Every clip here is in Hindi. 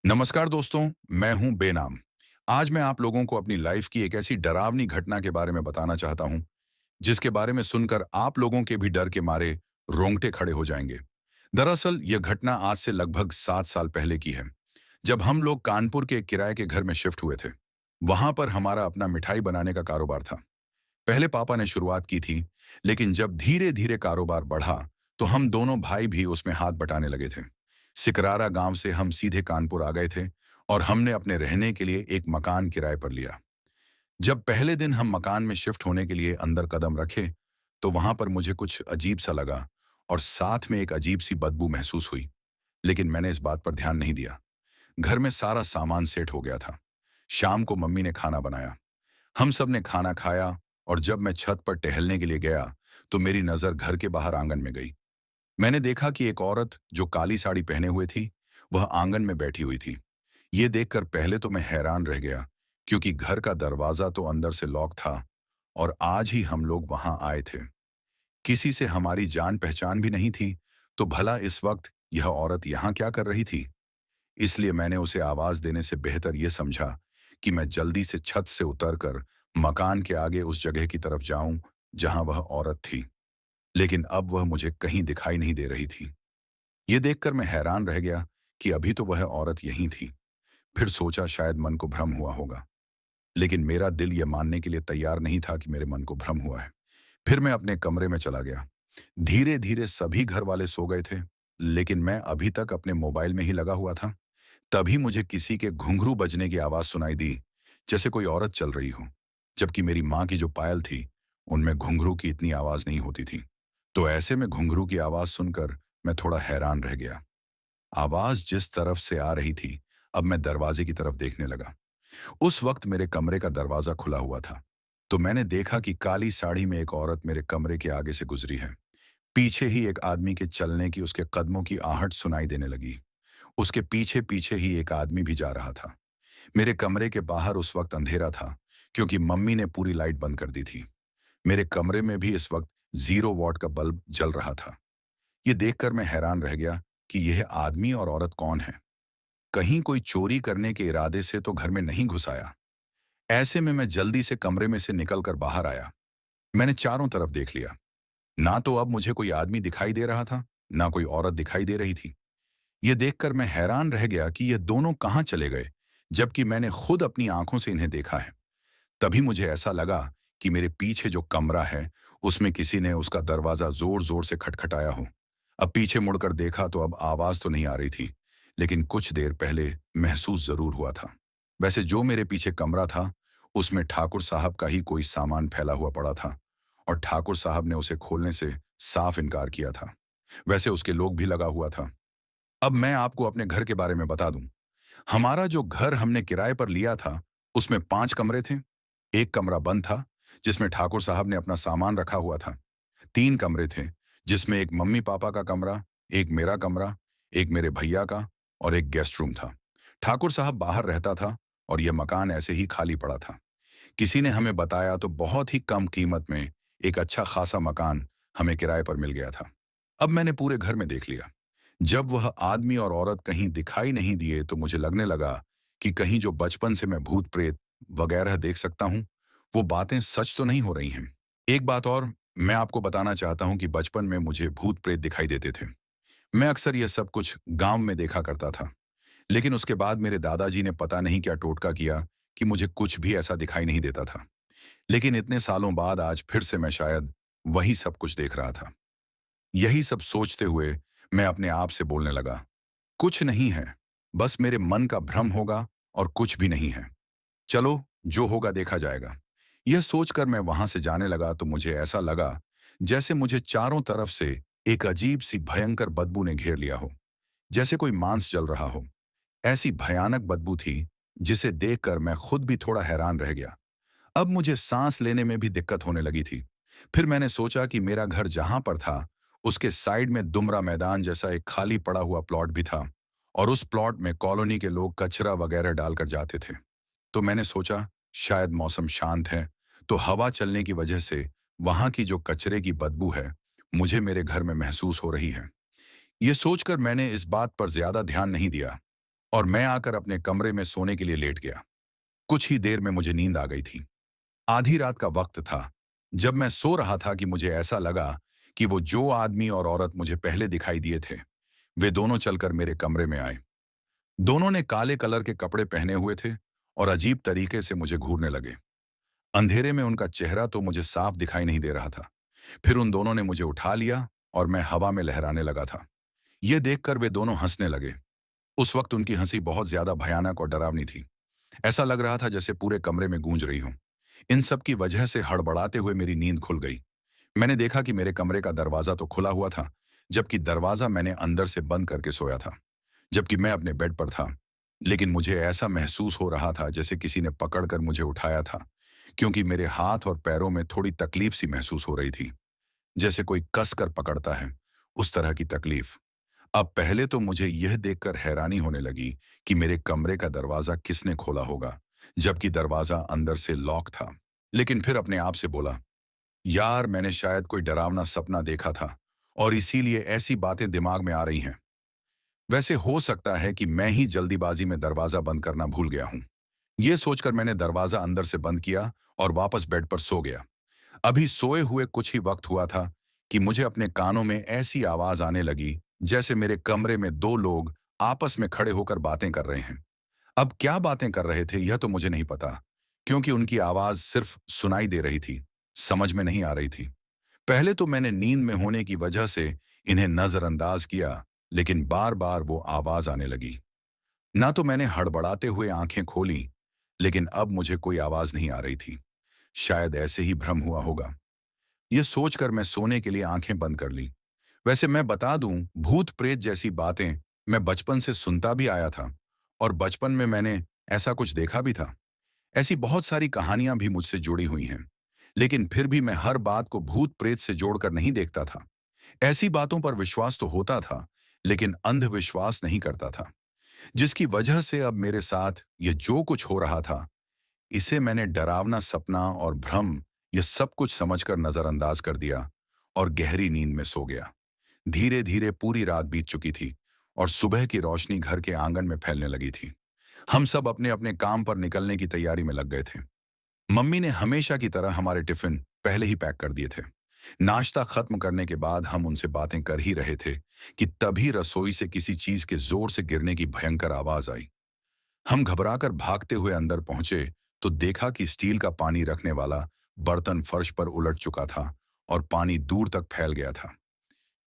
नमस्कार दोस्तों। मैं हूं बेनाम। आज मैं आप लोगों को अपनी लाइफ की एक ऐसी डरावनी घटना के बारे में बताना चाहता हूं जिसके बारे में सुनकर आप लोगों के भी डर के मारे रोंगटे खड़े हो जाएंगे। दरअसल यह घटना आज से लगभग 7 साल पहले की है, जब हम लोग कानपुर के एक किराए के घर में शिफ्ट हुए थे। वहां पर हमारा अपना मिठाई बनाने का कारोबार था। पहले पापा ने शुरुआत की थी, लेकिन जब धीरे धीरे कारोबार बढ़ा तो हम दोनों भाई भी उसमें हाथ बटाने लगे थे। सिकरारा गांव से हम सीधे कानपुर आ गए थे और हमने अपने रहने के लिए एक मकान किराए पर लिया। जब पहले दिन हम मकान में शिफ्ट होने के लिए अंदर कदम रखे तो वहां पर मुझे कुछ अजीब सा लगा और साथ में एक अजीब सी बदबू महसूस हुई। लेकिन मैंने इस बात पर ध्यान नहीं दिया। घर में सारा सामान सेट हो गया था। शाम को मम्मी ने खाना बनाया। हम सब ने खाना खाया और जब मैं छत पर टहलने के लिए गया तो मेरी नजर घर के बाहर आंगन में गई। मैंने देखा कि एक औरत जो काली साड़ी पहने हुए थी, वह आंगन में बैठी हुई थी। ये देखकर पहले तो मैं हैरान रह गया, क्योंकि घर का दरवाजा तो अंदर से लॉक था और आज ही हम लोग वहां आए थे। किसी से हमारी जान पहचान भी नहीं थी, तो भला इस वक्त यह औरत यहाँ क्या कर रही थी? इसलिए मैंने उसे आवाज देने से बेहतर ये समझा कि मैं जल्दी से छत से उतरकर मकान के आगे उस जगह की तरफ जाऊं जहां वह औरत थी। लेकिन अब वह मुझे कहीं दिखाई नहीं दे रही थी। ये देखकर मैं हैरान रह गया कि अभी तो वह औरत यहीं थी। फिर सोचा शायद मन को भ्रम हुआ होगा, लेकिन मेरा दिल यह मानने के लिए तैयार नहीं था कि मेरे मन को भ्रम हुआ है। फिर मैं अपने कमरे में चला गया। धीरे धीरे सभी घर वाले सो गए थे, लेकिन मैं अभी तक अपने मोबाइल में ही लगा हुआ था। तभी मुझे किसी के घुंघरू बजने की आवाज सुनाई दी, जैसे कोई औरत चल रही हो। जबकि मेरी माँ की जो पायल थी, उनमें घुंघरू की इतनी आवाज नहीं होती थी। तो ऐसे में घुंघरू की आवाज सुनकर मैं थोड़ा हैरान रह गया। आवाज जिस तरफ से आ रही थी, अब मैं दरवाजे की तरफ देखने लगा। उस वक्त मेरे कमरे का दरवाजा खुला हुआ था। तो मैंने देखा कि काली साड़ी में एक औरत मेरे कमरे के आगे से गुजरी है। पीछे ही एक आदमी के चलने की, उसके कदमों की आहट सुनाई देने लगी। उसके पीछे पीछे ही एक आदमी भी जा रहा था। मेरे कमरे के बाहर उस वक्त अंधेरा था, क्योंकि मम्मी ने पूरी लाइट बंद कर दी थी। मेरे कमरे में भी इस वक्त 0 वॉट का बल्ब जल रहा था। ये देखकर मैं हैरान रह गया कि यह आदमी और औरत कौन है। कहीं कोई चोरी करने के इरादे से तो घर में नहीं घुस आया। ऐसे में मैं जल्दी से कमरे में से निकलकर बाहर आया। मैंने चारों तरफ देख लिया। ना तो अब मुझे कोई आदमी दिखाई दे रहा था, ना कोई औरत दिखाई दे रही थी। ये देखकर मैं हैरान रह गया कि ये दोनों कहाँ चले गए, जबकि मैंने खुद अपनी आंखों से इन्हें देखा है। तभी मुझे ऐसा लगा कि मेरे पीछे जो कमरा है, उसमें किसी ने उसका दरवाजा जोर जोर से खटखटाया हो। अब पीछे मुड़कर देखा तो अब आवाज तो नहीं आ रही थी, लेकिन कुछ देर पहले महसूस जरूर हुआ था। वैसे जो मेरे पीछे कमरा था, उसमें ठाकुर साहब का ही कोई सामान फैला हुआ पड़ा था और ठाकुर साहब ने उसे खोलने से साफ इनकार किया था। वैसे उसके लोग भी लगा हुआ था। अब मैं आपको अपने घर के बारे में बता दूं। हमारा जो घर हमने किराए पर लिया था, उसमें 5 कमरे थे। एक कमरा बंद था, जिसमें ठाकुर साहब ने अपना सामान रखा हुआ था। 3 कमरे थे, जिसमें एक मम्मी पापा का कमरा, एक मेरा कमरा, एक मेरे भैया का और एक गेस्ट रूम था। ठाकुर साहब बाहर रहता था और यह मकान ऐसे ही खाली पड़ा था। किसी ने हमें बताया तो बहुत ही कम कीमत में एक अच्छा खासा मकान हमें किराए पर मिल गया था। अब मैंने पूरे घर में देख लिया। जब वह आदमी और औरत कहीं दिखाई नहीं दिए तो मुझे लगने लगा कि कहीं जो बचपन से मैं भूत प्रेत वगैरह देख सकता हूँ, वो बातें सच तो नहीं हो रही हैं। एक बात और मैं आपको बताना चाहता हूँ कि बचपन में मुझे भूत प्रेत दिखाई देते थे। मैं अक्सर यह सब कुछ गांव में देखा करता था। लेकिन उसके बाद मेरे दादाजी ने पता नहीं क्या टोटका किया कि मुझे कुछ भी ऐसा दिखाई नहीं देता था। लेकिन इतने सालों बाद आज फिर से मैं शायद वही सब कुछ देख रहा था। यही सब सोचते हुए मैं अपने आप से बोलने लगा, कुछ नहीं है, बस मेरे मन का भ्रम होगा और कुछ भी नहीं है। चलो, जो होगा देखा जाएगा। यह सोचकर मैं वहां से जाने लगा तो मुझे ऐसा लगा जैसे मुझे चारों तरफ से एक अजीब सी भयंकर बदबू ने घेर लिया हो, जैसे कोई मांस जल रहा हो। ऐसी भयानक बदबू थी जिसे देखकर मैं खुद भी थोड़ा हैरान रह गया। अब मुझे सांस लेने में भी दिक्कत होने लगी थी। फिर मैंने सोचा कि मेरा घर जहां पर था, उसके साइड में दुमरा मैदान जैसा एक खाली पड़ा हुआ प्लॉट भी था और उस प्लॉट में कॉलोनी के लोग कचरा वगैरह डालकर जाते थे। तो मैंने सोचा शायद मौसम शांत है, तो हवा चलने की वजह से वहां की जो कचरे की बदबू है, मुझे मेरे घर में महसूस हो रही है। ये सोचकर मैंने इस बात पर ज्यादा ध्यान नहीं दिया। और मैं आकर अपने कमरे में सोने के लिए लेट गया। कुछ ही देर में मुझे नींद आ गई थी। आधी रात का वक्त था। जब मैं सो रहा था कि मुझे ऐसा लगा कि वो जो आदमी और औरत मुझे पहले दिखाई दिए थे, वे दोनों चलकर मेरे कमरे में आए। दोनों ने काले कलर के कपड़े पहने हुए थे और अजीब तरीके से मुझे घूरने लगे। अंधेरे में उनका चेहरा तो मुझे साफ दिखाई नहीं दे रहा था। फिर उन दोनों ने मुझे उठा लिया और मैं हवा में लहराने लगा था। ये देखकर वे दोनों हंसने लगे। उस वक्त उनकी हंसी बहुत ज्यादा भयानक और डरावनी थी। ऐसा लग रहा था जैसे पूरे कमरे में गूंज रही हो। इन सब की वजह से हड़बड़ाते हुए मेरी नींद खुल गई। मैंने देखा कि मेरे कमरे का दरवाजा तो खुला हुआ था, जबकि दरवाजा मैंने अंदर से बंद करके सोया था, जबकि मैं अपने बेड पर था। लेकिन मुझे ऐसा महसूस हो रहा था जैसे किसी ने पकड़कर मुझे उठाया था, क्योंकि मेरे हाथ और पैरों में थोड़ी तकलीफ सी महसूस हो रही थी, जैसे कोई कस कर पकड़ता है, उस तरह की तकलीफ। अब पहले तो मुझे यह देखकर हैरानी होने लगी कि मेरे कमरे का दरवाजा किसने खोला होगा, जबकि दरवाजा अंदर से लॉक था। लेकिन फिर अपने आप से बोला, यार मैंने शायद कोई डरावना सपना देखा था और इसीलिए ऐसी बातें दिमाग में आ रही हैं। वैसे हो सकता है कि मैं ही जल्दीबाजी में दरवाजा बंद करना भूल गया हूं। यह सोचकर मैंने दरवाजा अंदर से बंद किया और वापस बेड पर सो गया। अभी सोए हुए कुछ ही वक्त हुआ था कि मुझे अपने कानों में ऐसी आवाज आने लगी जैसे मेरे कमरे में दो लोग आपस में खड़े होकर बातें कर रहे हैं। अब क्या बातें कर रहे थे यह तो मुझे नहीं पता, क्योंकि उनकी आवाज सिर्फ सुनाई दे रही थी, समझ में नहीं आ रही थी। पहले तो मैंने नींद में होने की वजह से इन्हें नजरअंदाज किया, लेकिन बार बार वो आवाज आने लगी। ना तो मैंने हड़बड़ाते हुए आंखें खोली, लेकिन अब मुझे कोई आवाज नहीं आ रही थी। शायद ऐसे ही भ्रम हुआ होगा। यह सोचकर मैं सोने के लिए आंखें बंद कर ली। वैसे मैं बता दूं, भूत प्रेत जैसी बातें मैं बचपन से सुनता भी आया था और बचपन में मैंने ऐसा कुछ देखा भी था। ऐसी बहुत सारी कहानियां भी मुझसे जुड़ी हुई हैं, लेकिन फिर भी मैं हर बात को भूत प्रेत से जोड़कर नहीं देखता था। ऐसी बातों पर विश्वास तो होता था, लेकिन अंधविश्वास नहीं करता था, जिसकी वजह से अब मेरे साथ ये जो कुछ हो रहा था, इसे मैंने डरावना सपना और भ्रम ये सब कुछ समझकर नजरअंदाज कर दिया और गहरी नींद में सो गया। धीरे धीरे पूरी रात बीत चुकी थी और सुबह की रोशनी घर के आंगन में फैलने लगी थी। हम सब अपने अपने काम पर निकलने की तैयारी में लग गए थे। मम्मी ने हमेशा की तरह हमारे टिफिन पहले ही पैक कर दिए थे। नाश्ता खत्म करने के बाद हम उनसे बातें कर ही रहे थे कि तभी रसोई से किसी चीज के जोर से गिरने की भयंकर आवाज आई। हम घबराकर भागते हुए अंदर पहुंचे तो देखा कि स्टील का पानी रखने वाला बर्तन फर्श पर उलट चुका था और पानी दूर तक फैल गया था।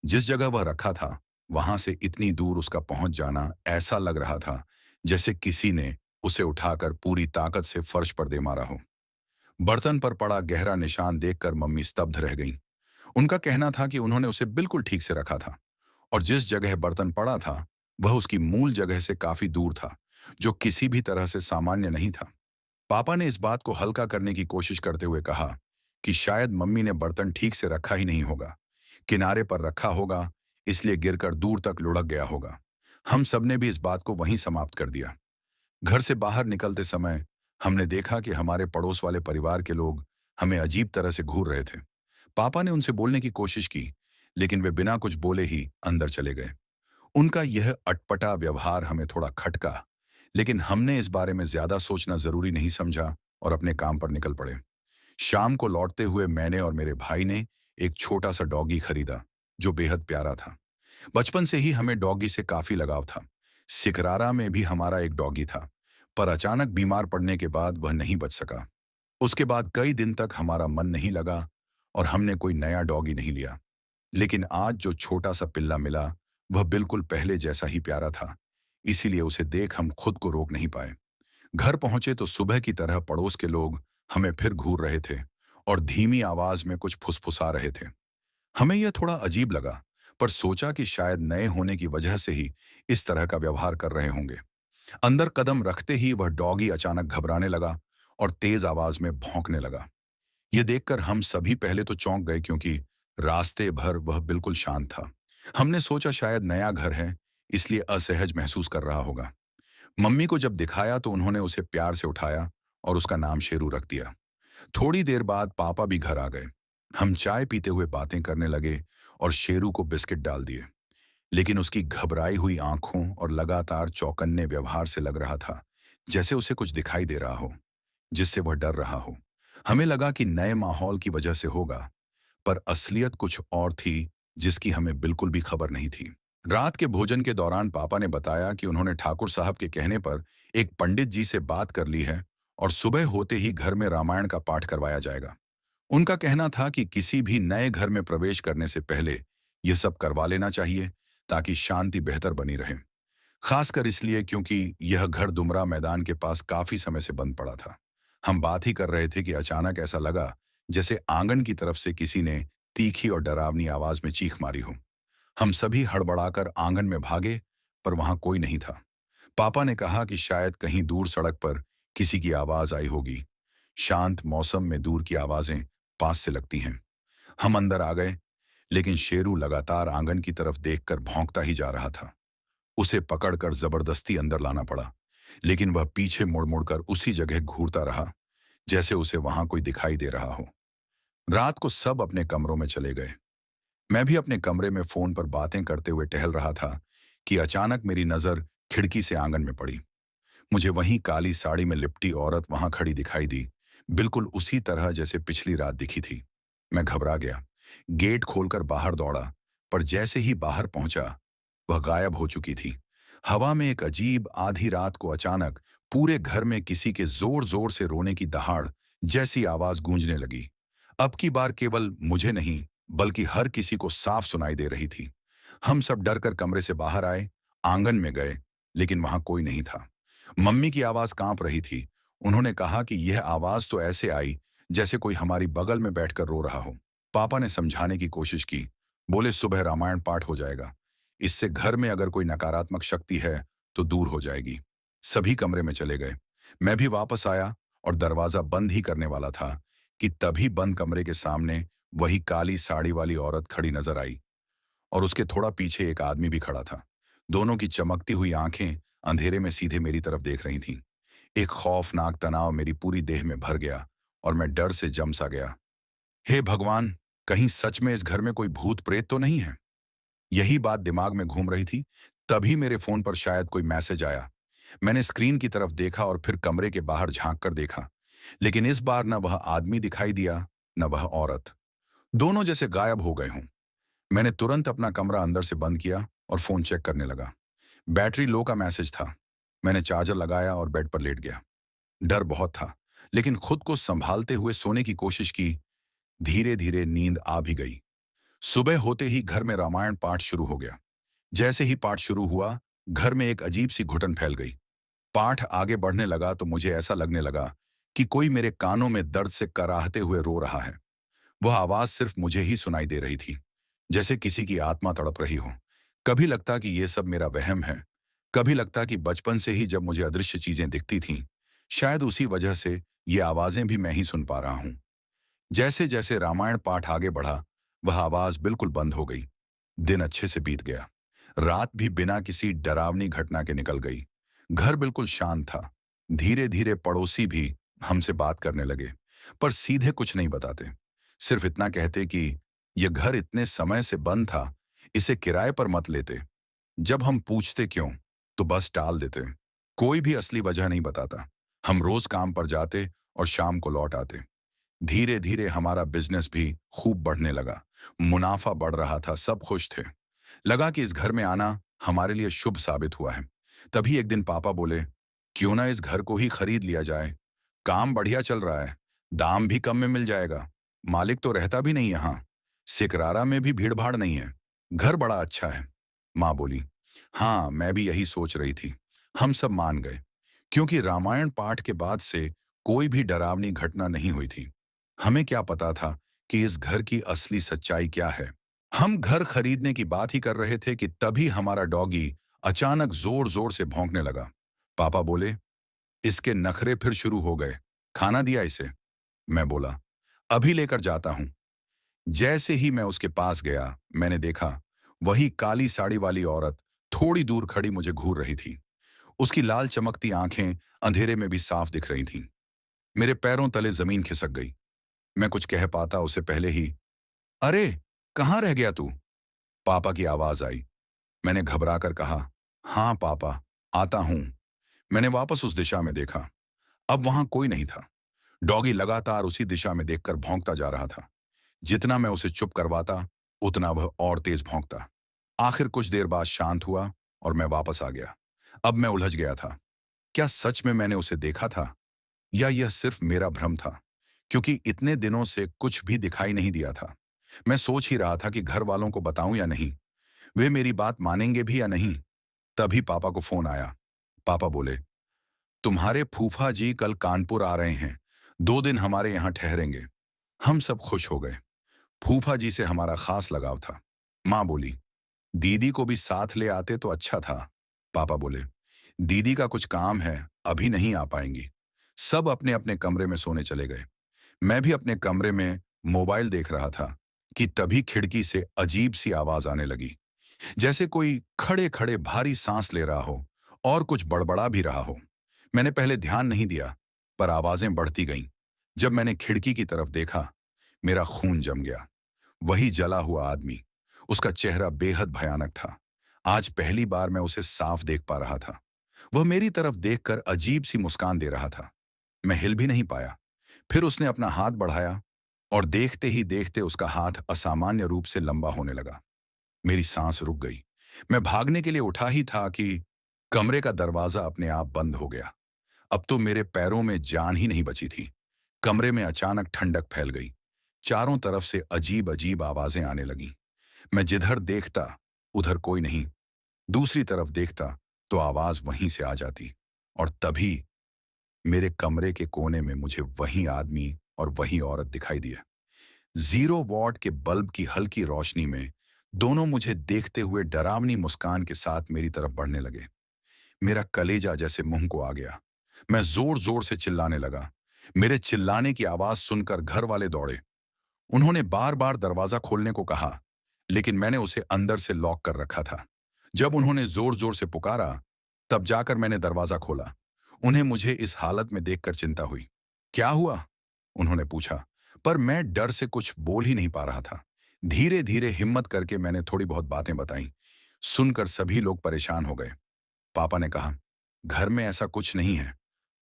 जिस जगह वह रखा था, वहां से इतनी दूर उसका पहुंच जाना ऐसा लग रहा था जैसे किसी ने उसे उठाकर पूरी ताकत से फर्श पर दे मारा हो। बर्तन पर पड़ा गहरा निशान देखकर मम्मी स्तब्ध रह गईं। उनका कहना था कि उन्होंने उसे बिल्कुल ठीक से रखा था और जिस जगह बर्तन पड़ा था, वह उसकी मूल जगह से काफी दूर था, जो किसी भी तरह से सामान्य नहीं था। पापा ने इस बात को हल्का करने की कोशिश करते हुए कहा कि शायद मम्मी ने बर्तन ठीक से रखा ही नहीं होगा, किनारे पर रखा होगा, इसलिए गिरकर दूर तक लुढ़क गया होगा। हम सबने भी इस बात को वहीं समाप्त कर दिया। घर से बाहर निकलते समय हमने देखा कि हमारे पड़ोस वाले परिवार के लोग हमें अजीब तरह से घूर रहे थे। पापा ने उनसे बोलने की कोशिश की, लेकिन वे बिना कुछ बोले ही अंदर चले गए। उनका यह अटपटा व्यवहार हमें थोड़ा खटका, लेकिन हमने इस बारे में ज्यादा सोचना जरूरी नहीं समझा और अपने काम पर निकल पड़े। शाम को लौटते हुए मैंने और मेरे भाई ने एक छोटा सा डॉगी खरीदा, जो बेहद प्यारा था। बचपन से ही हमें डॉगी से काफी लगाव था। सिकरारा में भी हमारा एक डॉगी था, पर अचानक बीमार पड़ने के बाद वह नहीं बच सका। उसके बाद कई दिन तक हमारा मन नहीं लगा और हमने कोई नया डॉगी नहीं लिया। लेकिन आज जो छोटा सा पिल्ला मिला, वह बिल्कुल पहले जैसा ही प्यारा था, इसीलिए उसे देख हम खुद को रोक नहीं पाए। घर पहुंचे तो सुबह की तरह पड़ोस के लोग हमें फिर घूर रहे थे और धीमी आवाज में कुछ फुसफुसा रहे थे। हमें यह थोड़ा अजीब लगा, पर सोचा कि शायद नए होने की वजह से ही इस तरह का व्यवहार कर रहे होंगे। अंदर कदम रखते ही वह डॉगी अचानक घबराने लगा और तेज आवाज में भौंकने लगा। यह देखकर हम सभी पहले तो चौंक गए, क्योंकि रास्ते भर वह बिल्कुल शांत था। हमने सोचा शायद नया घर है, इसलिए असहज महसूस कर रहा होगा। मम्मी को जब दिखाया तो उन्होंने उसे प्यार से उठाया और उसका नाम शेरू रख दिया। थोड़ी देर बाद पापा भी घर आ गए। हम चाय पीते हुए बातें करने लगे और शेरू को बिस्किट डाल दिए। लेकिन उसकी घबराई हुई आंखों और लगातार चौकन्ने व्यवहार से लग रहा था जैसे उसे कुछ दिखाई दे रहा हो, जिससे वह डर रहा हो। हमें लगा कि नए माहौल की वजह से होगा, पर असलियत कुछ और थी, जिसकी हमें बिल्कुल भी खबर नहीं थी। रात के भोजन के दौरान पापा ने बताया कि उन्होंने ठाकुर साहब के कहने पर एक पंडित जी से बात कर ली है और सुबह होते ही घर में रामायण का पाठ करवाया जाएगा। उनका कहना था कि किसी भी नए घर में प्रवेश करने से पहले यह सब करवा लेना चाहिए, ताकि शांति बेहतर बनी रहे। खासकर इसलिए क्योंकि यह घर दुमरा मैदान के पास काफी समय से बंद पड़ा था। हम बात ही कर रहे थे कि अचानक ऐसा लगा जैसे आंगन की तरफ से किसी ने तीखी और डरावनी आवाज में चीख मारी हो। हम सभी हड़बड़ाकर आंगन में भागे, पर वहां कोई नहीं था। पापा ने कहा कि शायद कहीं दूर सड़क पर किसी की आवाज आई होगी। शांत मौसम में दूर की आवाजें पास से लगती हैं। हम अंदर आ गए, लेकिन शेरू लगातार आंगन की तरफ देखकर भौंकता ही जा रहा था। उसे पकड़कर जबरदस्ती अंदर लाना पड़ा, लेकिन वह पीछे मुड़ मुड़कर उसी जगह घूरता रहा, जैसे उसे वहां कोई दिखाई दे रहा हो। रात को सब अपने कमरों में चले गए। मैं भी अपने कमरे में फोन पर बातें करते हुए टहल रहा था कि अचानक मेरी नजर खिड़की से आंगन में पड़ी। मुझे वहीं काली साड़ी में लिपटी औरत वहां खड़ी दिखाई दी, बिल्कुल उसी तरह जैसे पिछली रात दिखी थी। मैं घबरा गया, गेट खोलकर बाहर दौड़ा, पर जैसे ही बाहर पहुंचा, वह गायब हो चुकी थी। हवा में एक अजीब आधी रात को अचानक पूरे घर में किसी के जोर जोर से रोने की दहाड़ जैसी आवाज गूंजने लगी। अब की बार केवल मुझे नहीं, बल्कि हर किसी को साफ सुनाई दे रही थी। हम सब डरकर कमरे से बाहर आए, आंगन में गए, लेकिन वहां कोई नहीं था। मम्मी की आवाज कांप रही थी। उन्होंने कहा कि यह आवाज तो ऐसे आई जैसे कोई हमारी बगल में बैठकर रो रहा हो। पापा ने समझाने की कोशिश की। बोले सुबह रामायण पाठ हो जाएगा, इससे घर में अगर कोई नकारात्मक शक्ति है तो दूर हो जाएगी। सभी कमरे में चले गए। मैं भी वापस आया और दरवाजा बंद ही करने वाला था कि तभी बंद कमरे के सामने वही काली साड़ी वाली औरत खड़ी नजर आई, और उसके थोड़ा पीछे एक आदमी भी खड़ा था। दोनों की चमकती हुई आंखें अंधेरे में सीधे मेरी तरफ देख रही थीं। एक खौफनाक तनाव मेरी पूरी देह में भर गया और मैं डर से जम सा गया। हे भगवान, कहीं सच में इस घर में कोई भूत प्रेत तो नहीं है? यही बात दिमाग में घूम रही थी, तभी मेरे फोन पर शायद कोई मैसेज आया। मैंने स्क्रीन की तरफ देखा और फिर कमरे के बाहर झांक कर देखा, लेकिन इस बार न वह आदमी दिखाई दिया, न वह औरत। दोनों जैसे गायब हो गए हों। मैंने तुरंत अपना कमरा अंदर से बंद किया और फोन चेक करने लगा। बैटरी लो का मैसेज था। मैंने चार्जर लगाया और बेड पर लेट गया। डर बहुत था, लेकिन खुद को संभालते हुए सोने की कोशिश की। धीरे धीरे नींद आ भी गई। सुबह होते ही घर में रामायण पाठ शुरू हो गया। जैसे ही पाठ शुरू हुआ, घर में एक अजीब सी घुटन फैल गई। पाठ आगे बढ़ने लगा तो मुझे ऐसा लगने लगा कि कोई मेरे कानों में दर्द से कराहते हुए रो रहा है। वह आवाज सिर्फ मुझे ही सुनाई दे रही थी, जैसे किसी की आत्मा तड़प रही हो। कभी लगता कि यह सब मेरा वहम है, कभी लगता कि बचपन से ही जब मुझे अदृश्य चीजें दिखती थीं, शायद उसी वजह से ये आवाजें भी मैं ही सुन पा रहा हूं। जैसे जैसे रामायण पाठ आगे बढ़ा, वह आवाज बिल्कुल बंद हो गई। दिन अच्छे से बीत गया। रात भी बिना किसी डरावनी घटना के निकल गई। घर बिल्कुल शांत था। धीरे धीरे पड़ोसी भी हमसे बात करने लगे, पर सीधे कुछ नहीं बताते। सिर्फ इतना कहते कि यह घर इतने समय से बंद था, इसे किराए पर मत लेते। जब हम पूछते क्यों, तो बस टाल देते। कोई भी असली वजह नहीं बताता। हम रोज काम पर जाते और शाम को लौट आते। धीरे धीरे हमारा बिजनेस भी खूब बढ़ने लगा। मुनाफा बढ़ रहा था, सब खुश थे। लगा कि इस घर में आना हमारे लिए शुभ साबित हुआ है। तभी एक दिन पापा बोले, क्यों ना इस घर को ही खरीद लिया जाए। काम बढ़िया चल रहा है, दाम भी कम में मिल जाएगा। मालिक तो रहता भी नहीं यहाँ। सिकरारा में भी भीड़ भाड़ नहीं है। घर बड़ा अच्छा है। माँ बोली, हाँ मैं भी यही सोच रही थी। हम सब मान गए, क्योंकि रामायण पाठ के बाद से कोई भी डरावनी घटना नहीं हुई थी। हमें क्या पता था कि इस घर की असली सच्चाई क्या है। हम घर खरीदने की बात ही कर रहे थे कि तभी हमारा डॉगी अचानक जोर जोर से भौंकने लगा। पापा बोले, इसके नखरे फिर शुरू हो गए, खाना दिया इसे? मैं बोला, अभी लेकर जाता हूं। जैसे ही मैं उसके पास गया, मैंने देखा वही काली साड़ी वाली औरत थोड़ी दूर खड़ी मुझे घूर रही थी। उसकी लाल चमकती आंखें अंधेरे में भी साफ दिख रही थीं। मेरे पैरों तले जमीन खिसक गई। मैं कुछ कह पाता उससे पहले ही, अरे कहाँ रह गया तू? पापा की आवाज आई। मैंने घबरा कर कहा, हाँ पापा, आता हूं। मैंने वापस उस दिशा में देखा। अब वहां कोई नहीं था। डॉगी लगातार उसी दिशा में देखकर भौंकता जा रहा था। जितना मैं उसे चुप करवाता, उतना वह और तेज भौंकता। आखिर कुछ देर बाद शांत हुआ और मैं वापस आ गया। अब मैं उलझ गया था। क्या सच में मैंने उसे देखा था या यह सिर्फ मेरा भ्रम था? क्योंकि इतने दिनों से कुछ भी दिखाई नहीं दिया था। मैं सोच ही रहा था कि घर वालों को बताऊं या नहीं, वे मेरी बात मानेंगे भी या नहीं। तभी पापा को फोन आया। पापा बोले, तुम्हारे फूफा जी कल कानपुर आ रहे हैं, 2 दिन हमारे यहाँ ठहरेंगे। हम सब खुश हो गए। फूफा जी से हमारा खास लगाव था। माँ बोली, दीदी को भी साथ ले आते तो अच्छा था। पापा बोले, दीदी का कुछ काम है, अभी नहीं आ पाएंगी। सब अपने अपने कमरे में सोने चले गए। मैं भी अपने कमरे में मोबाइल देख रहा था कि तभी खिड़की से अजीब सी आवाज आने लगी, जैसे कोई खड़े खड़े भारी सांस ले रहा हो और कुछ बड़बड़ा भी रहा हो। मैंने पहले ध्यान नहीं दिया, पर आवाजें बढ़ती गईं। जब मैंने खिड़की की तरफ देखा, मेरा खून जम गया। वही जला हुआ आदमी, उसका चेहरा बेहद भयानक था। आज पहली बार मैं उसे साफ देख पा रहा था। वह मेरी तरफ देखकर अजीब सी मुस्कान दे रहा था। मैं हिल भी नहीं पाया। फिर उसने अपना हाथ बढ़ाया और देखते ही देखते उसका हाथ असामान्य रूप से लंबा होने लगा। मेरी सांस रुक गई। मैं भागने के लिए उठा ही था कि कमरे का दरवाजा अपने आप बंद हो गया। अब तो मेरे पैरों में जान ही नहीं बची थी। कमरे में अचानक ठंडक फैल गई। चारों तरफ से अजीब अजीब आवाजें आने लगीं। मैं जिधर देखता, उधर कोई नहीं। दूसरी तरफ देखता तो आवाज वहीं से आ जाती। और तभी मेरे कमरे के कोने में मुझे वही आदमी और वही औरत दिखाई दिया। 0 वॉट के बल्ब की हल्की रोशनी में दोनों मुझे देखते हुए डरावनी मुस्कान के साथ मेरी तरफ बढ़ने लगे। मेरा कलेजा जैसे मुंह को आ गया। मैं जोर जोर से चिल्लाने लगा। मेरे चिल्लाने की आवाज सुनकर घर वाले दौड़े। उन्होंने बार बार दरवाजा खोलने को कहा, लेकिन मैंने उसे अंदर से लॉक कर रखा था। जब उन्होंने जोर जोर से पुकारा, तब जाकर मैंने दरवाजा खोला। उन्हें मुझे इस हालत में देखकर चिंता हुई। क्या हुआ? उन्होंने पूछा, पर मैं डर से कुछ बोल ही नहीं पा रहा था। धीरे धीरे हिम्मत करके मैंने थोड़ी बहुत बातें बताई। सुनकर सभी लोग परेशान हो गए। पापा ने कहा, घर में ऐसा कुछ नहीं है,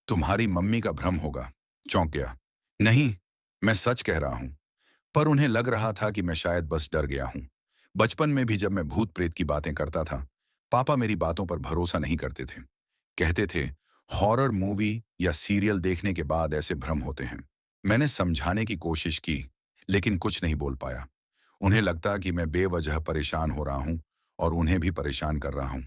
तुम्हारी मम्मी का भ्रम होगा। चौंक गया। नहीं, मैं सच कह रहा हूं। पर उन्हें लग रहा था कि मैं शायद बस डर गया हूं। बचपन में भी जब मैं भूत प्रेत की बातें करता था, पापा मेरी बातों पर भरोसा नहीं करते थे। कहते थे, हॉरर मूवी या सीरियल देखने के बाद ऐसे भ्रम होते हैं। मैंने समझाने की कोशिश की, लेकिन कुछ नहीं बोल पाया। उन्हें लगता कि मैं बेवजह परेशान हो रहा हूं और उन्हें भी परेशान कर रहा हूं।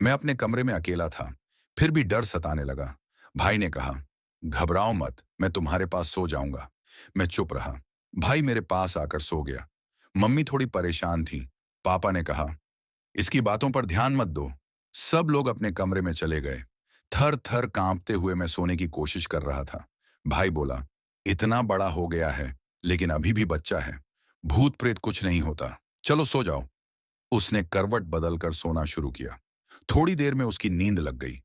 मैं अपने कमरे में अकेला था, फिर भी डर सताने लगा। भाई ने कहा, घबराओ मत, मैं तुम्हारे पास सो जाऊंगा। मैं चुप रहा। भाई मेरे पास आकर सो गया। मम्मी थोड़ी परेशान थी। पापा ने कहा, इसकी बातों पर ध्यान मत दो। सब लोग अपने कमरे में चले गए। थर थर कांपते हुए मैं सोने की कोशिश कर रहा था। भाई बोला, इतना बड़ा हो गया है, लेकिन अभी भी बच्चा है। भूत प्रेत कुछ नहीं होता, चलो सो जाओ। उसने करवट बदलकर सोना शुरू किया। थोड़ी देर में उसकी नींद लग गई,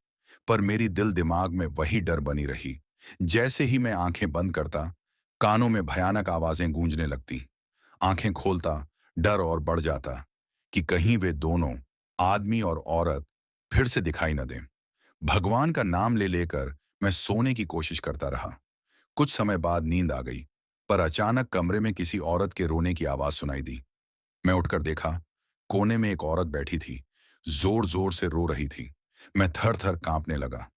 पर मेरी दिल दिमाग में वही डर बनी रही। जैसे ही मैं आंखें बंद करता, कानों में भयानक आवाजें गूंजने लगती। आंखें खोलता, डर और बढ़ जाता कि कहीं वे दोनों, आदमी और औरत, फिर से दिखाई न दें। भगवान का नाम ले लेकर मैं सोने की कोशिश करता रहा। कुछ समय बाद नींद आ गई, पर अचानक कमरे में किसी औरत के रोने की आवाज सुनाई दी। मैं उठकर देखा, कोने में एक औरत बैठी थी, जोर जोर से रो रही थी। मैं थर थर कांपने लगा।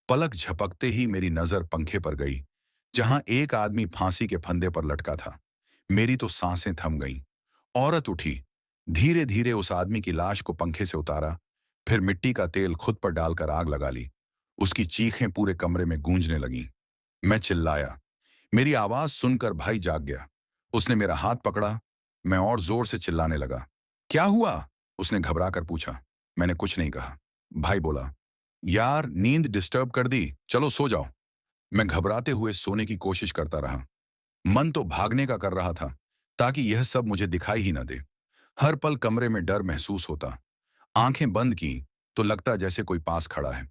पलक झपकते ही मेरी नजर पंखे पर गई, जहां एक आदमी फांसी के फंदे पर लटका था। मेरी तो सांसें थम गईं। औरत उठी, धीरे धीरे उस आदमी की लाश को पंखे से उतारा, फिर मिट्टी का तेल खुद पर डालकर आग लगा ली। उसकी चीखें पूरे कमरे में गूंजने लगीं। मैं चिल्लाया। मेरी आवाज सुनकर भाई जाग गया। उसने मेरा हाथ पकड़ा। मैं और जोर से चिल्लाने लगा। क्या हुआ? उसने घबरा कर पूछा। मैंने कुछ नहीं कहा। भाई बोला, यार नींद डिस्टर्ब कर दी, चलो सो जाओ। मैं घबराते हुए सोने की कोशिश करता रहा। मन तो भागने का कर रहा था, ताकि यह सब मुझे दिखाई ही न दे। हर पल कमरे में डर महसूस होता। आंखें बंद की तो लगता जैसे कोई पास खड़ा है।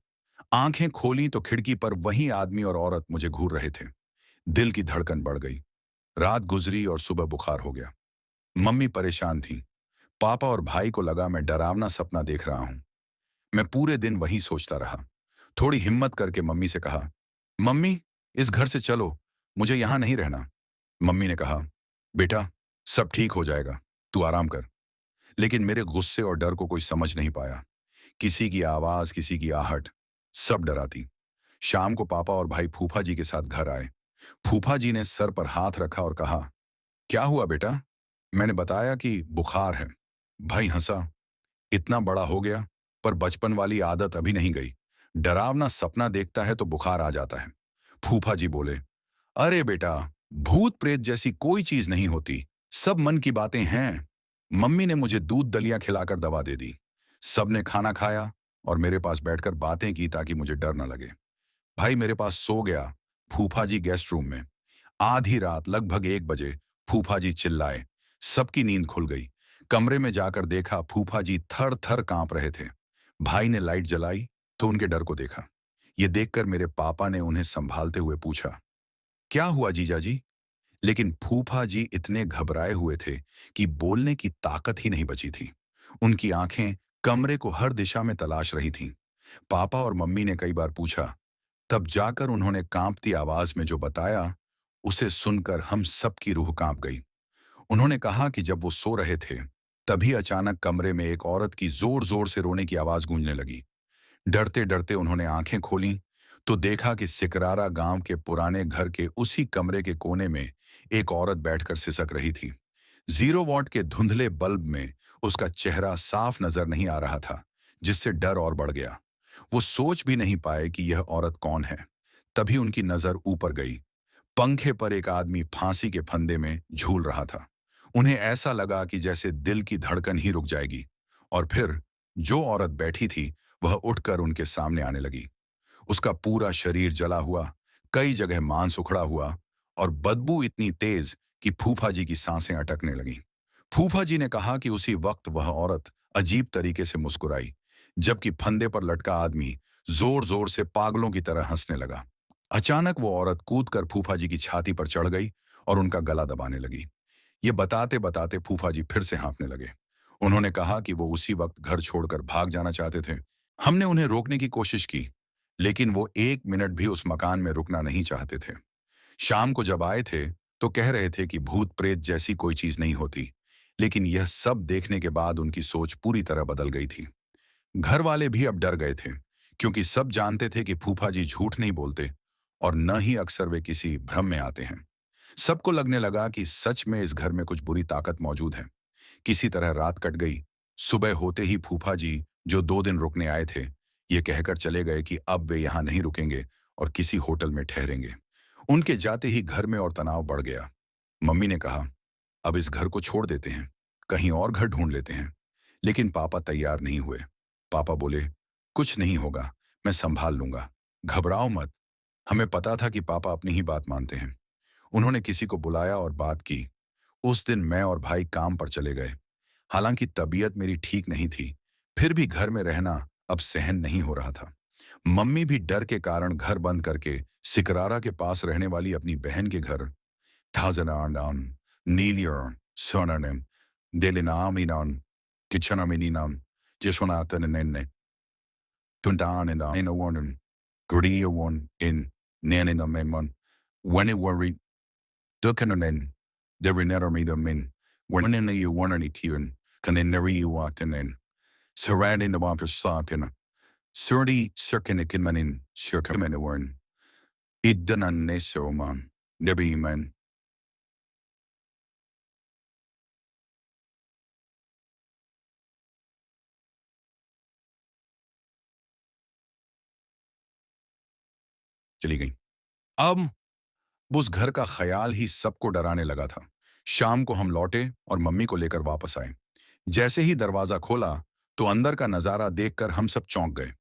आंखें खोली तो खिड़की पर वही आदमी और औरत मुझे घूर रहे थे। दिल की धड़कन बढ़ गई। रात गुजरी और सुबह बुखार हो गया। मम्मी परेशान थी। पापा और भाई को लगा मैं डरावना सपना देख रहा हूं। मैं पूरे दिन वही सोचता रहा। थोड़ी हिम्मत करके मम्मी से कहा, मम्मी, इस घर से चलो, मुझे यहां नहीं रहना। मम्मी ने कहा, बेटा, सब ठीक हो जाएगा, तू आराम कर। लेकिन मेरे गुस्से और डर को कोई समझ नहीं पाया। किसी की आवाज, किसी की आहट, सब डराती। शाम को पापा और भाई फूफा जी के साथ घर आए। फूफा जी ने सर पर हाथ रखा और कहा, क्या हुआ बेटा? मैंने बताया कि बुखार है। भाई हंसा, इतना बड़ा हो गया, पर बचपन वाली आदत अभी नहीं गई। डरावना सपना देखता है तो बुखार आ जाता है। फूफा जी बोले, अरे बेटा, भूत प्रेत जैसी कोई चीज नहीं होती, सब मन की बातें हैं। मम्मी ने मुझे दूध दलिया खिलाकर दवा दे दी। सबने खाना खाया और मेरे पास बैठकर बातें की ताकि मुझे डर न लगे। भाई मेरे पास सो गया, फूफा जी गेस्ट रूम में। आधी रात लगभग 1 बजे फूफा जी चिल्लाए। सबकी नींद खुल गई। कमरे में जाकर देखा फूफा जी थर थर कांप रहे थे। भाई ने लाइट जलाई तो उनके डर को देखा। ये देखकर मेरे पापा ने उन्हें संभालते हुए पूछा, क्या हुआ जीजा जी? लेकिन फूफा जी इतने घबराए हुए थे कि बोलने की ताकत ही नहीं बची थी। उनकी आंखें कमरे को हर दिशा में तलाश रही थीं। पापा और मम्मी ने कई बार पूछा, तब जाकर उन्होंने कांपती आवाज में जो बताया, उसे सुनकर हम सबकी रूह कांप गई। उन्होंने कहा कि जब वो सो रहे थे, तभी अचानक कमरे में एक औरत की जोर जोर से रोने की आवाज गूंजने लगी। डरते डरते उन्होंने आंखें खोलीं तो देखा कि सिकरारा गांव के पुराने घर के उसी कमरे के कोने में एक औरत बैठकर सिसक रही थी। 0 वॉट के धुंधले बल्ब में उसका चेहरा साफ नजर नहीं आ रहा था, जिससे डर और बढ़ गया। वो सोच भी नहीं पाए कि यह औरत कौन है। तभी उनकी नजर ऊपर गई। पंखे पर एक आदमी फांसी के फंदे में झूल रहा था। उन्हें ऐसा लगा कि जैसे दिल की धड़कन ही रुक जाएगी। और फिर जो औरत बैठी थी वह उठकर उनके सामने आने लगी। उसका पूरा शरीर जला हुआ, कई जगह मांस उखड़ा हुआ और बदबू इतनी तेज कि फूफा जी की सांसें अटकने लगीं। फूफा जी ने कहा कि उसी वक्त वह औरत अजीब तरीके से मुस्कुराई, जबकि फंदे पर लटका आदमी जोर जोर से पागलों की तरह हंसने लगा। अचानक वो औरत कूदकर फूफा जी की छाती पर चढ़ गई और उनका गला दबाने लगी। ये बताते बताते फूफा जी फिर से हाँफने लगे। उन्होंने कहा कि वो उसी वक्त घर छोड़कर भाग जाना चाहते थे। हमने उन्हें रोकने की कोशिश की, लेकिन वो 1 मिनट भी उस मकान में रुकना नहीं चाहते थे। शाम को जब आए थे तो कह रहे थे कि भूत प्रेत जैसी कोई चीज नहीं होती, लेकिन यह सब देखने के बाद उनकी सोच पूरी तरह बदल गई थी। घर वाले भी अब डर गए थे, क्योंकि सब जानते थे कि फूफा जी झूठ नहीं बोलते और न ही अक्सर वे किसी भ्रम में आते हैं। सबको लगने लगा कि सच में इस घर में कुछ बुरी ताकत मौजूद है। किसी तरह रात कट गई। सुबह होते ही फूफा जी, जो 2 दिन रुकने आए थे, ये कहकर चले गए कि अब वे यहाँ नहीं रुकेंगे और किसी होटल में ठहरेंगे। उनके जाते ही घर में और तनाव बढ़ गया। मम्मी ने कहा, अब इस घर को छोड़ देते हैं, कहीं और घर ढूंढ लेते हैं। लेकिन पापा तैयार नहीं हुए। पापा बोले, कुछ नहीं होगा, मैं संभाल लूंगा, घबराओ मत। हमें पता था कि पापा अपनी ही बात मानते हैं। उन्होंने किसी को बुलाया और बात की। उस दिन मैं और भाई काम पर चले गए। हालांकि तबीयत मेरी ठीक नहीं थी, फिर भी घर में रहना अब सहन नहीं हो रहा था। मम्मी भी डर के कारण घर बंद करके सिकरारा के पास रहने वाली अपनी बहन के घर थाजनान नीलियर्न सोनन डेलिनामिनान किचनामिनीनाम जिसोनातन tundan and in a one Korea one in nan in the men one when it worry dukanen the renetter me the men when in the you one any kieran can in the you walked in surrounding the bumper sock and surdy circin it can man in circum in the one it done an neso man never man चली गई। अब उस घर का ख्याल ही सबको डराने लगा था। शाम को हम लौटे और मम्मी को लेकर वापस आए। जैसे ही दरवाजा खोला तो अंदर का नजारा देखकर हम सब चौंक गए।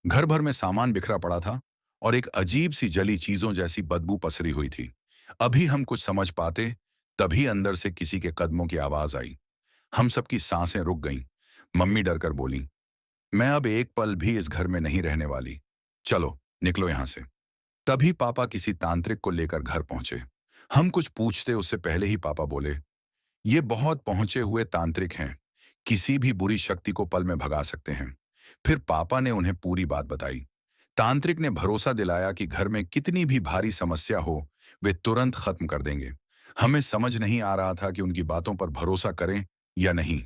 घर भर में सामान बिखरा पड़ा था और एक अजीब सी जली चीजों जैसी बदबू पसरी हुई थी। अभी हम कुछ समझ पाते, तभी अंदर से किसी के कदमों की आवाज आई। हम सबकी सांसें रुक गईं। मम्मी डरकर बोली, मैं अब एक पल भी इस घर में नहीं रहने वाली, चलो निकलो यहां से। तभी पापा किसी तांत्रिक को लेकर घर पहुंचे। हम कुछ पूछते उससे पहले ही पापा बोले, ये बहुत पहुंचे हुए तांत्रिक हैं, किसी भी बुरी शक्ति को पल में भगा सकते हैं। फिर पापा ने उन्हें पूरी बात बताई। तांत्रिक ने भरोसा दिलाया कि घर में कितनी भी भारी समस्या हो, वे तुरंत खत्म कर देंगे। हमें समझ नहीं आ रहा था कि उनकी बातों पर भरोसा करें या नहीं,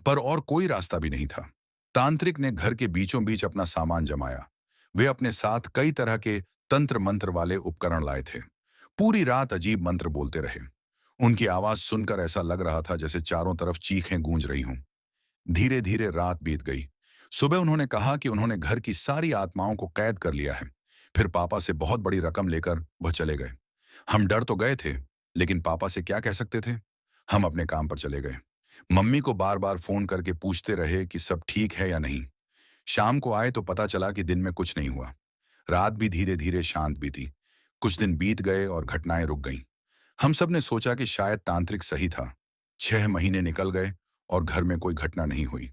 पर और कोई रास्ता भी नहीं था। तांत्रिक ने घर के बीचों बीच अपना सामान जमाया। वे अपने साथ कई तरह के तंत्र मंत्र वाले उपकरण लाए थे। पूरी रात अजीब मंत्र बोलते रहे। उनकी आवाज सुनकर ऐसा लग रहा था जैसे चारों तरफ चीखें गूंज रही हों। धीरे धीरे रात बीत गई। सुबह उन्होंने कहा कि उन्होंने घर की सारी आत्माओं को कैद कर लिया है। फिर पापा से बहुत बड़ी रकम लेकर वह चले गए। हम डर तो गए थे, लेकिन पापा से क्या कह सकते थे। हम अपने काम पर चले गए। मम्मी को बार बार फोन करके पूछते रहे कि सब ठीक है या नहीं। शाम को आए तो पता चला कि दिन में कुछ नहीं हुआ। रात भी धीरे धीरे शांत बीती। कुछ दिन बीत गए और घटनाएं रुक गईं। हम सब ने सोचा कि शायद तांत्रिक सही था। 6 महीने निकल गए और घर में कोई घटना नहीं हुई।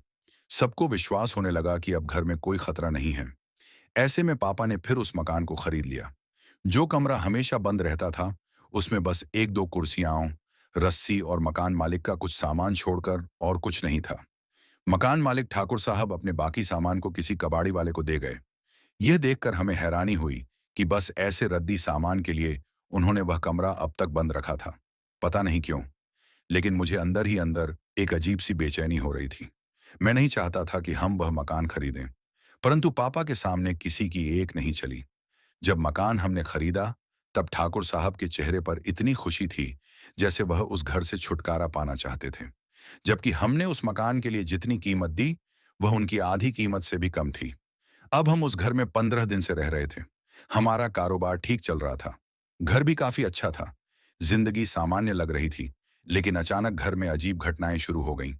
सबको विश्वास होने लगा कि अब घर में कोई खतरा नहीं है। ऐसे में पापा ने फिर उस मकान को खरीद लिया। जो कमरा हमेशा बंद रहता था, उसमें बस एक दो कुर्सियां, रस्सी और मकान मालिक का कुछ सामान छोड़कर और कुछ नहीं था। मकान मालिक ठाकुर साहब अपने बाकी सामान को किसी कबाड़ी वाले को दे गए। यह देखकर हमें हैरानी हुई कि बस ऐसे रद्दी सामान के लिए उन्होंने वह कमरा अब तक बंद रखा था। पता नहीं क्यों, लेकिन मुझे अंदर ही अंदर एक अजीब सी बेचैनी हो रही थी। मैं नहीं चाहता था कि हम वह मकान खरीदें, परंतु पापा के सामने किसी की एक नहीं चली। जब मकान हमने खरीदा, तब ठाकुर साहब के चेहरे पर इतनी खुशी थी जैसे वह उस घर से छुटकारा पाना चाहते थे। जबकि हमने उस मकान के लिए जितनी कीमत दी, वह उनकी आधी कीमत से भी कम थी। अब हम उस घर में 15 दिन से रह रहे थे। हमारा कारोबार ठीक चल रहा था। घर भी काफी अच्छा था। जिंदगी सामान्य लग रही थी, लेकिन अचानक घर में अजीब घटनाएं शुरू हो गईं।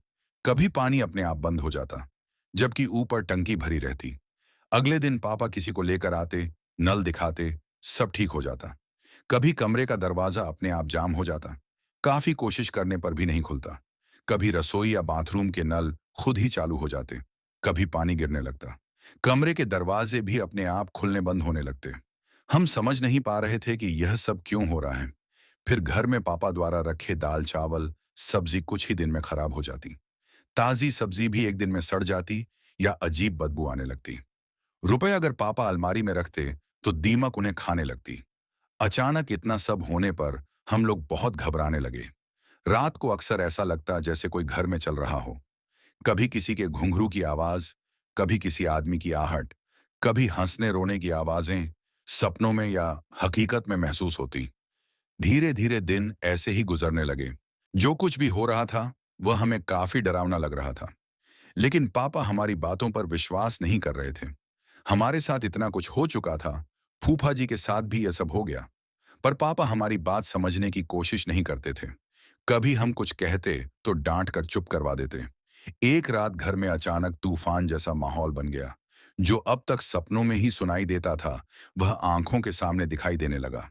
कभी पानी अपने आप बंद हो जाता, जबकि ऊपर टंकी भरी रहती। अगले दिन पापा किसी को लेकर आते, नल दिखाते, सब ठीक हो जाता। कभी कमरे का दरवाजा अपने आप जाम हो जाता, काफी कोशिश करने पर भी नहीं खुलता। कभी रसोई या बाथरूम के नल खुद ही चालू हो जाते। कभी पानी गिरने लगता। कमरे के दरवाजे भी अपने आप खुलने बंद होने लगते। हम समझ नहीं पा रहे थे कि यह सब क्यों हो रहा है। फिर घर में पापा द्वारा रखे दाल चावल सब्जी कुछ ही दिन में खराब हो जाती। ताजी सब्जी भी एक दिन में सड़ जाती या अजीब बदबू आने लगती। रुपए अगर पापा अलमारी में रखते तो दीमक उन्हें खाने लगती। अचानक इतना सब होने पर हम लोग बहुत घबराने लगे। रात को अक्सर ऐसा लगता जैसे कोई घर में चल रहा हो। कभी किसी के घुंघरू की आवाज, कभी किसी आदमी की आहट, कभी हंसने रोने की आवाजें सपनों में या हकीकत में महसूस होती। धीरे धीरे दिन ऐसे ही गुजरने लगे। जो कुछ भी हो रहा था, वह हमें काफी डरावना लग रहा था। लेकिन पापा हमारी बातों पर विश्वास नहीं कर रहे थे। हमारे साथ इतना कुछ हो चुका था, फूफा जी के साथ भी यह सब हो गया। पर पापा हमारी बात समझने की कोशिश नहीं करते थे। कभी हम कुछ कहते तो डांट कर चुप करवा देते। एक रात घर में अचानक तूफान जैसा माहौल बन गया। जो अब तक सपनों में ही सुनाई देता था, वह आंखों के सामने दिखाई देने लगा।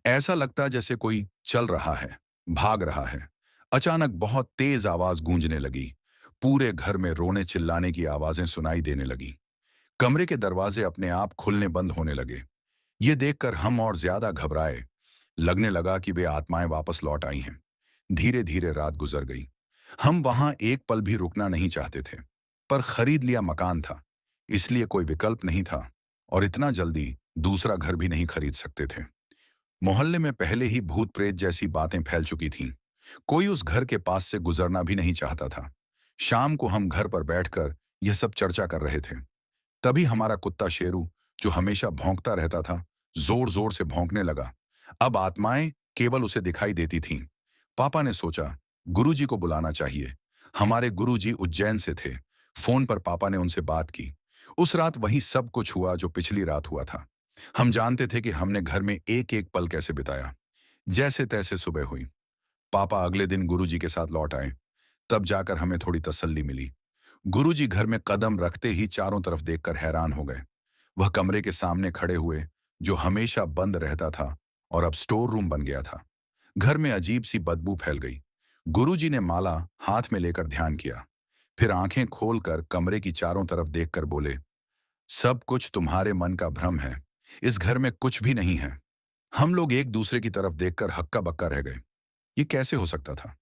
ऐसा लगता जैसे कोई चल रहा है, भाग रहा है। अचानक बहुत तेज आवाज गूंजने लगी। पूरे घर में रोने चिल्लाने की आवाजें सुनाई देने लगी। कमरे के दरवाजे अपने आप खुलने बंद होने लगे। ये देखकर हम और ज्यादा घबराए। लगने लगा कि वे आत्माएं वापस लौट आई हैं। धीरे धीरे रात गुजर गई। हम वहां एक पल भी रुकना नहीं चाहते थे, पर खरीद लिया मकान था, इसलिए कोई विकल्प नहीं था। और इतना जल्दी दूसरा घर भी नहीं खरीद सकते थे। मोहल्ले में पहले ही भूत प्रेत जैसी बातें फैल चुकी थीं। कोई उस घर के पास से गुजरना भी नहीं चाहता था। शाम को हम घर पर बैठकर यह सब चर्चा कर रहे थे। तभी हमारा कुत्ता शेरू, जो हमेशा भौंकता रहता था, जोर जोर से भौंकने लगा। अब आत्माएं केवल उसे दिखाई देती थीं। पापा ने सोचा, गुरुजी को बुलाना चाहिए। हमारे गुरुजी उज्जैन से थे। फोन पर पापा ने उनसे बात की। उस रात वही सब कुछ हुआ जो पिछली रात हुआ था। हम जानते थे कि हमने घर में एक एक पल कैसे बिताया। जैसे तैसे सुबह हुई। पापा अगले दिन गुरुजी के साथ लौट आए। तब जाकर हमें थोड़ी तसल्ली मिली। गुरुजी घर में कदम रखते ही चारों तरफ देखकर हैरान हो गए। वह कमरे के सामने खड़े हुए, जो हमेशा बंद रहता था और अब स्टोर रूम बन गया था। घर में अजीब सी बदबू फैल गई। गुरुजी ने माला हाथ में लेकर ध्यान किया। फिर आंखें खोलकर कमरे की चारों तरफ देखकर बोले, सब कुछ तुम्हारे मन का भ्रम है। इस घर में कुछ भी नहीं है। हम लोग एक दूसरे की तरफ देखकर हक्का बक्का रह गए। ये कैसे हो सकता था?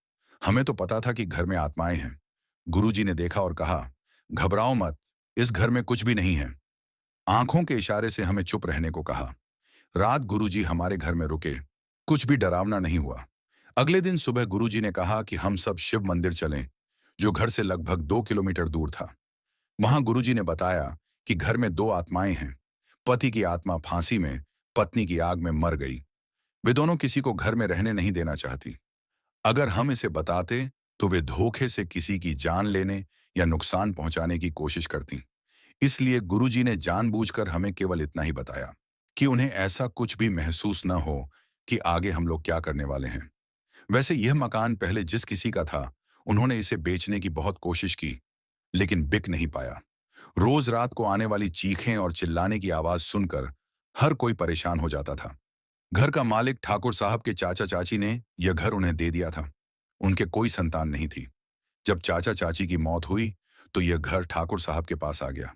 हमें तो पता था कि घर में आत्माएं हैं, गुरुजी ने देखा और कहा, घबराओ मत, इस घर में कुछ भी नहीं है। आंखों के इशारे से हमें चुप रहने को कहा। रात गुरुजी हमारे घर में रुके। कुछ भी डरावना नहीं हुआ। अगले दिन सुबह गुरुजी ने कहा कि हम सब शिव मंदिर चलें, जो घर से लगभग 2 किलोमीटर दूर था। वहां गुरुजी ने बताया कि घर में दो आत्माएं हैं। पति की आत्मा फांसी में, पत्नी की आग में मर गई। वे दोनों किसी को घर में रहने नहीं देना चाहती। अगर हम इसे बताते तो वे धोखे से किसी की जान लेने या नुकसान पहुंचाने की कोशिश करती। इसलिए गुरुजी ने जानबूझकर हमें केवल इतना ही बताया कि उन्हें ऐसा कुछ भी महसूस न हो कि आगे हम लोग क्या करने वाले हैं। वैसे यह मकान पहले जिस किसी का था, उन्होंने इसे बेचने की बहुत कोशिश की, लेकिन बिक नहीं पाया। रोज रात को आने वाली चीखें और चिल्लाने की आवाज सुनकर हर कोई परेशान हो जाता था। घर का मालिक ठाकुर साहब के चाचा चाची ने यह घर उन्हें दे दिया था। उनके कोई संतान नहीं थी। जब चाचा चाची की मौत हुई तो यह घर ठाकुर साहब के पास आ गया।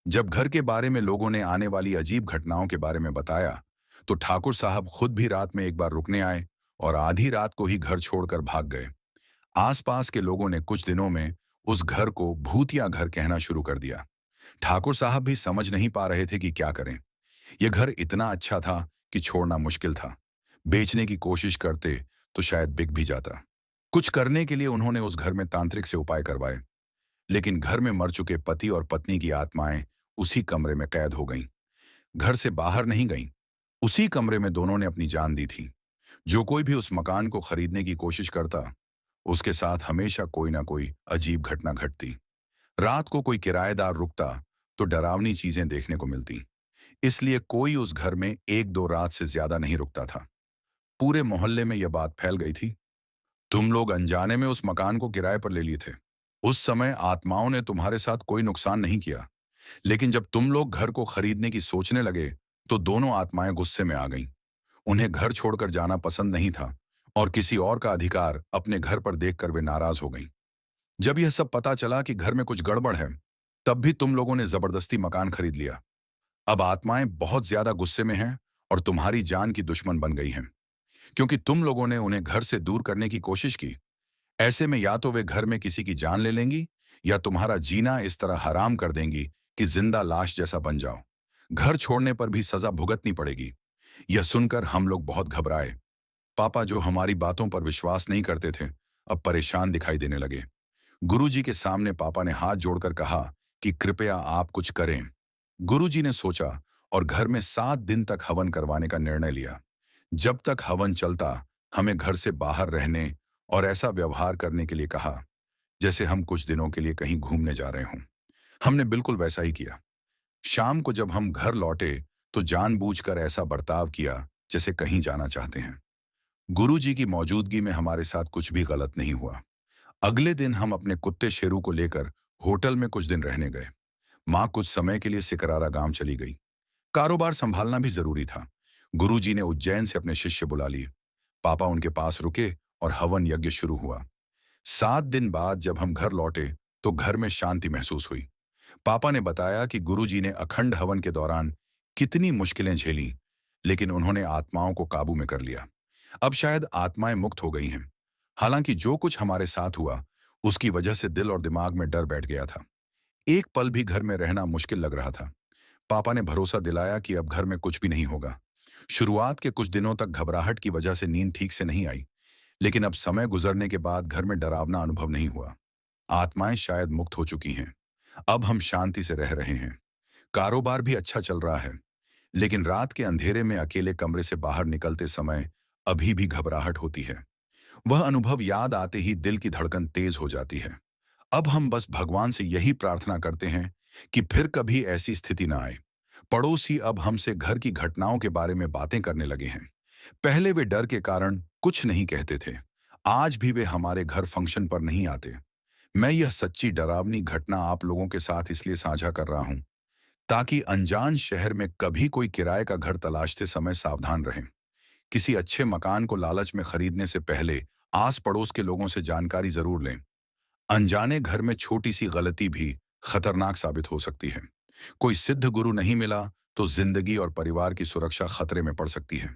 जब घर के बारे में लोगों ने आने वाली अजीब घटनाओं के बारे में बताया, तो ठाकुर साहब खुद भी रात में एक बार रुकने आए और आधी रात को ही घर छोड़कर भाग गए। आसपास के लोगों ने कुछ दिनों में उस घर को भूतिया घर कहना शुरू कर दिया। ठाकुर साहब भी समझ नहीं पा रहे थे कि क्या करें। यह घर इतना अच्छा था कि छोड़ना मुश्किल था। बेचने की कोशिश करते तो शायद बिक भी जाता। कुछ करने के लिए उन्होंने उस घर में तांत्रिक से उपाय करवाए, लेकिन घर में मर चुके पति और पत्नी की आत्माएं उसी कमरे में कैद हो गईं। घर से बाहर नहीं गईं। उसी कमरे में दोनों ने अपनी जान दी थी। जो कोई भी उस मकान को खरीदने की कोशिश करता, उसके साथ हमेशा कोई ना कोई अजीब घटना घटती। रात को कोई किराएदार रुकता तो डरावनी चीजें देखने को मिलती। इसलिए कोई उस घर में एक दो रात से ज्यादा नहीं रुकता था। पूरे मोहल्ले में यह बात फैल गई थी, तुम लोग अनजाने में उस मकान को किराए पर ले लिए थे। उस समय आत्माओं ने तुम्हारे साथ कोई नुकसान नहीं किया, लेकिन जब तुम लोग घर को खरीदने की सोचने लगे तो दोनों आत्माएं गुस्से में आ गईं। उन्हें घर छोड़कर जाना पसंद नहीं था और किसी और का अधिकार अपने घर पर देखकर वे नाराज हो गईं। जब यह सब पता चला कि घर में कुछ गड़बड़ है, तब भी तुम लोगों ने जबरदस्ती मकान खरीद लिया। अब आत्माएं बहुत ज्यादा गुस्से में हैं और तुम्हारी जान की दुश्मन बन गई हैं, क्योंकि तुम लोगों ने उन्हें घर से दूर करने की कोशिश की। ऐसे में या तो वे घर में किसी की जान ले लेंगी या तुम्हारा जीना इस तरह हराम कर देंगी कि जिंदा लाश जैसा बन जाओ। घर छोड़ने पर भी सजा भुगतनी पड़ेगी। यह सुनकर हम लोग बहुत घबराए। पापा, जो हमारी बातों पर विश्वास नहीं करते थे, अब परेशान दिखाई देने लगे। गुरुजी के सामने पापा ने हाथ जोड़कर कहा कि कृपया आप कुछ करें। गुरुजी ने सोचा और घर में 7 दिन तक हवन करवाने का निर्णय लिया। जब तक हवन चलता, हमें घर से बाहर रहने और ऐसा व्यवहार करने के लिए कहा जैसे हम कुछ दिनों के लिए कहीं घूमने जा रहे हों। हमने बिल्कुल वैसा ही किया। शाम को जब हम घर लौटे तो जानबूझकर ऐसा बर्ताव किया जैसे कहीं जाना चाहते हैं। गुरुजी की मौजूदगी में हमारे साथ कुछ भी गलत नहीं हुआ। अगले दिन हम अपने कुत्ते शेरू को लेकर होटल में कुछ दिन रहने गए। माँ कुछ समय के लिए सिकरारा गांव चली गई। कारोबार संभालना भी जरूरी था। गुरुजी ने उज्जैन से अपने शिष्य बुला लिए। पापा उनके पास रुके और हवन यज्ञ शुरू हुआ। 7 दिन बाद जब हम घर लौटे तो घर में शांति महसूस हुई। पापा ने बताया कि गुरुजी ने अखंड हवन के दौरान कितनी मुश्किलें झेली, लेकिन उन्होंने आत्माओं को काबू में कर लिया। अब शायद आत्माएं मुक्त हो गई हैं। हालांकि जो कुछ हमारे साथ हुआ, उसकी वजह से दिल और दिमाग में डर बैठ गया था। एक पल भी घर में रहना मुश्किल लग रहा था। पापा ने भरोसा दिलाया कि अब घर में कुछ भी नहीं होगा। शुरुआत के कुछ दिनों तक घबराहट की वजह से नींद ठीक से नहीं आई, लेकिन अब समय गुजरने के बाद घर में डरावना अनुभव नहीं हुआ। आत्माएं शायद मुक्त हो चुकी हैं। अब हम शांति से रह रहे हैं। कारोबार भी अच्छा चल रहा है, लेकिन रात के अंधेरे में अकेले कमरे से बाहर निकलते समय अभी भी घबराहट होती है। वह अनुभव याद आते ही दिल की धड़कन तेज हो जाती है। अब हम बस भगवान से यही प्रार्थना करते हैं कि फिर कभी ऐसी स्थिति ना आए। पड़ोसी अब हमसे घर की घटनाओं के बारे में बातें करने लगे हैं। पहले वे डर के कारण कुछ नहीं कहते थे। आज भी वे हमारे घर फंक्शन पर नहीं आते। मैं यह सच्ची डरावनी घटना आप लोगों के साथ इसलिए साझा कर रहा हूं ताकि अनजान शहर में कभी कोई किराए का घर तलाशते समय सावधान रहें। किसी अच्छे मकान को लालच में खरीदने से पहले आस पड़ोस के लोगों से जानकारी जरूर लें। अनजाने घर में छोटी सी गलती भी खतरनाक साबित हो सकती है। कोई सिद्ध गुरु नहीं मिला तो जिंदगी और परिवार की सुरक्षा खतरे में पड़ सकती है।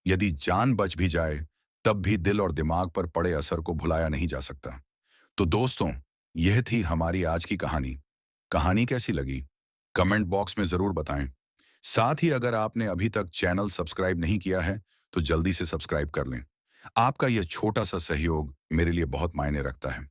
यदि जान बच भी जाए, तब भी दिल और दिमाग पर पड़े असर को भुलाया नहीं जा सकता। तो दोस्तों, यह थी हमारी आज की कहानी। कहानी कैसी लगी? कमेंट बॉक्स में ज़रूर बताएं। साथ ही अगर आपने अभी तक चैनल सब्सक्राइब नहीं किया है, तो जल्दी से सब्सक्राइब कर लें। आपका यह छोटा सा सहयोग मेरे लिए बहुत मायने रखता है।